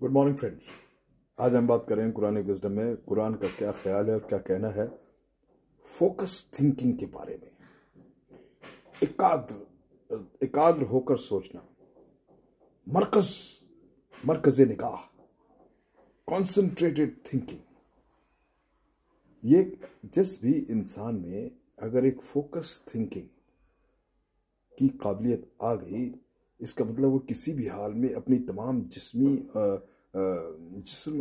Good morning friends. आज हम बात करें कुरान विजडम में कुरान का क्या ख्याल है और क्या कहना है फोकस थिंकिंग के बारे में। एकाग्र होकर सोचना, मरकज निगाह, कॉन्सेंट्रेटेड थिंकिंग। ये जिस भी इंसान में अगर एक फोकस थिंकिंग की काबिलियत आ गई, इसका मतलब वो किसी भी हाल में अपनी तमाम जिस्म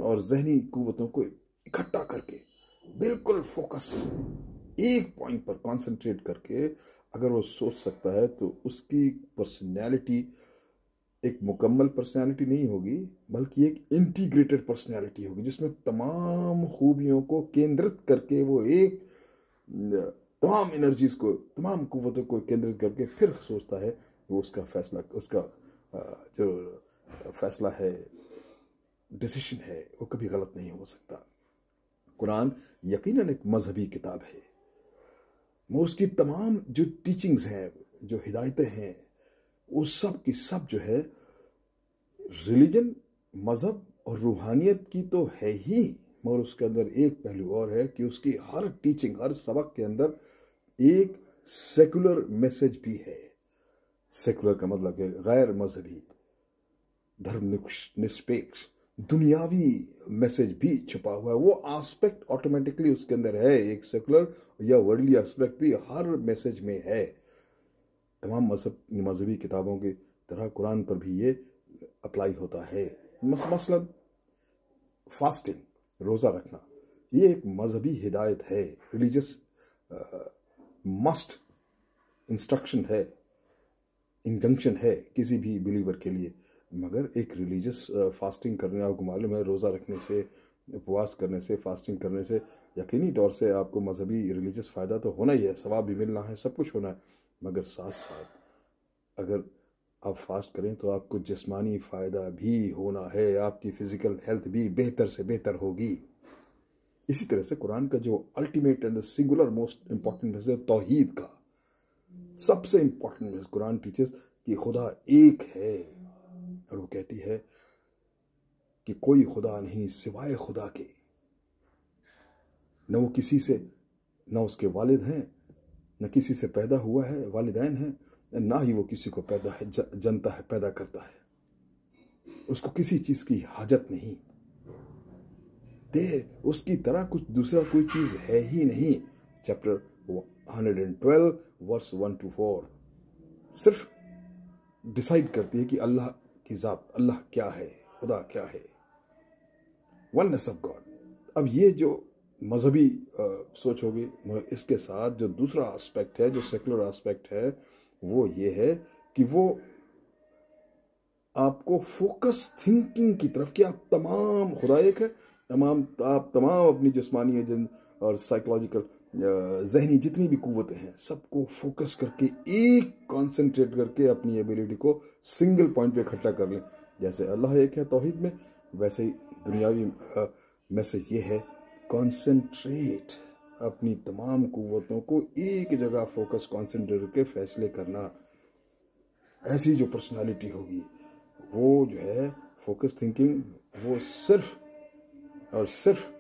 और जहनी कुव्वतों को इकट्ठा करके बिल्कुल फोकस एक पॉइंट पर कंसंट्रेट करके अगर वो सोच सकता है तो उसकी पर्सनैलिटी एक मुकम्मल पर्सनैलिटी नहीं होगी, बल्कि एक इंटीग्रेटेड पर्सनैलिटी होगी जिसमें तमाम खूबियों को केंद्रित करके वो एक तमाम एनर्जीज को, तमाम कुव्वतों को केंद्रित करके फिर सोचता है। वो उसका जो फैसला है, डिसीजन है, वो कभी गलत नहीं हो सकता। कुरान यकीनन एक मजहबी किताब है। वो उसकी तमाम जो टीचिंग्स हैं, जो हिदायतें हैं, वो सब की सब जो है रिलीजन, मजहब और रूहानियत की तो है ही, मगर उसके अंदर एक पहलू और है कि उसकी हर टीचिंग, हर सबक के अंदर एक सेकुलर मैसेज भी है। सेकुलर का मतलब है गैर मजहबी, धर्म निरपेक्ष, दुनियावी मैसेज भी छुपा हुआ है। वो एस्पेक्ट ऑटोमेटिकली उसके अंदर है। एक सेकुलर या वर्ल्डली एस्पेक्ट भी हर मैसेज में है। तमाम मजहबी किताबों की तरह कुरान पर भी ये अप्लाई होता है। मसलन फास्टिंग, रोज़ा रखना, ये एक मजहबी हिदायत है, रिलीजियस मस्ट इंस्ट्रक्शन है, इंजंक्शन है किसी भी बिलीवर के लिए। मगर एक रिलीजियस फास्टिंग करने, आपको मालूम है, रोज़ा रखने से, उपवास करने से, फास्टिंग करने से यकीनी तौर से आपको मजहबी रिलीजियस फ़ायदा तो होना ही है, सवाब भी मिलना है, सब कुछ होना है। मगर साथ साथ अगर आप फास्ट करें तो आपको जिस्मानी फ़ायदा भी होना है, आपकी फ़िज़िकल हेल्थ भी बेहतर से बेहतर होगी। इसी तरह से कुरान का जो ultimate and singular most important message है तौहीद का, सबसे इम्पॉर्टेंट मैसेज कुरान टीचर्स कि खुदा एक है, और वो कहती है कि कोई खुदा नहीं सिवाय खुदा के। न वो किसी से, न उसके वालिद हैं, न किसी से पैदा हुआ है, वालिदैन हैं, ना ही वो किसी को जनता है, पैदा करता है। उसको किसी चीज की हाजत नहीं, उसकी तरह कुछ दूसरा कोई चीज है ही नहीं। चैप्टर 112 वर्स 1 to 4 सिर्फ डिसाइड करती है कि अल्लाह की जात, अल्लाह क्या है, खुदा क्या है, वननेस ऑफ गॉड। अब ये जो मजहबी सोच होगी, मगर इसके साथ जो दूसरा एस्पेक्ट है, जो सेकुलर एस्पेक्ट है, वो ये है कि वो आपको फोकस थिंकिंग की तरफ, कि आप तमाम, खुदा एक है, आप तमाम अपनी जिस्मानी और साइकोलॉजिकल जहनी जितनी भी कुव्वतें हैं, सबको फोकस करके एक कंसंट्रेट करके अपनी एबिलिटी को सिंगल पॉइंट पे इकट्ठा कर लें। जैसे अल्लाह एक है तौहीद में, वैसे ही दुनियावी मैसेज ये है, कंसंट्रेट, अपनी तमाम कुव्वतों को एक जगह फोकस कंसंट्रेट करके फैसले करना। ऐसी जो पर्सनालिटी होगी वो जो है फोकस थिंकिंग, वो सिर्फ और सिर्फ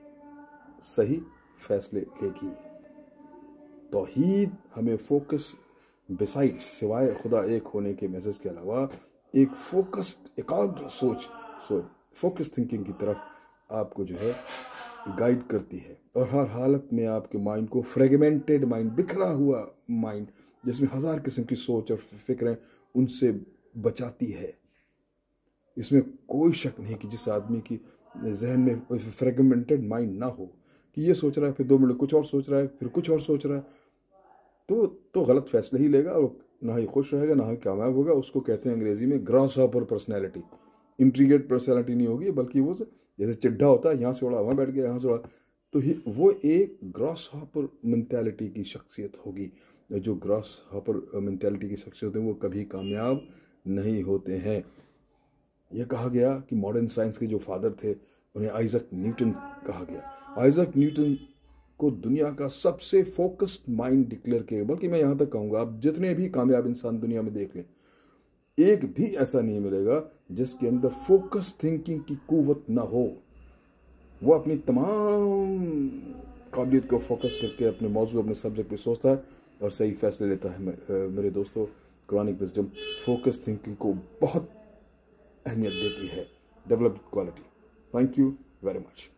सही फैसले लेगी। तौहीद हमें फोकस, बिसाइड, सिवाय खुदा एक होने के मैसेज के अलावा, एक फोकस्ड, एकाग्र सोच फोकस थिंकिंग की तरफ आपको जो है गाइड करती है, और हर हालत में आपके माइंड को, फ्रेगमेंटेड माइंड, बिखरा हुआ माइंड जिसमें हजार किस्म की सोच और फिक्रें, उनसे बचाती है। इसमें कोई शक नहीं कि जिस आदमी की जहन में फ्रेगमेंटेड माइंड ना हो, कि ये सोच रहा है, फिर 2 मिनट कुछ और सोच रहा है, फिर कुछ और सोच रहा है, तो गलत फैसले ही लेगा, और ना ही खुश रहेगा, ना ही कामयाब होगा। उसको कहते हैं अंग्रेजी में gross hopper personality. Integrate personality नहीं होगी, बल्कि वो जैसे चिड्डा होता है, यहाँ से उड़ा वहाँ बैठ गया, यहाँ से उड़ा, तो वो एक ग्रॉस हॉपर मेंटालिटी की शख्सियत होगी। जो ग्रॉस हॉपर मेंटालिटी की शख्सियत है वो कभी कामयाब नहीं होते हैं। यह कहा गया कि मॉडर्न साइंस के जो फादर थे उन्हें आइजक न्यूटन कहा गया। आइजक न्यूटन को दुनिया का सबसे फोकस्ड माइंड डिक्लेयर किया, बल्कि मैं यहाँ तक कहूँगा आप जितने भी कामयाब इंसान दुनिया में देख लें, एक भी ऐसा नहीं मिलेगा जिसके अंदर फोकस थिंकिंग की कुव्वत ना हो। वो अपनी तमाम काबिलियत को फोकस करके अपने मौजू, अपने सब्जेक्ट पे सोचता है और सही फैसले लेता है। मेरे दोस्तों, कुरानिक विजडम फोकस थिंकिंग को बहुत अहमियत देती है, developed quality. Thank you very much.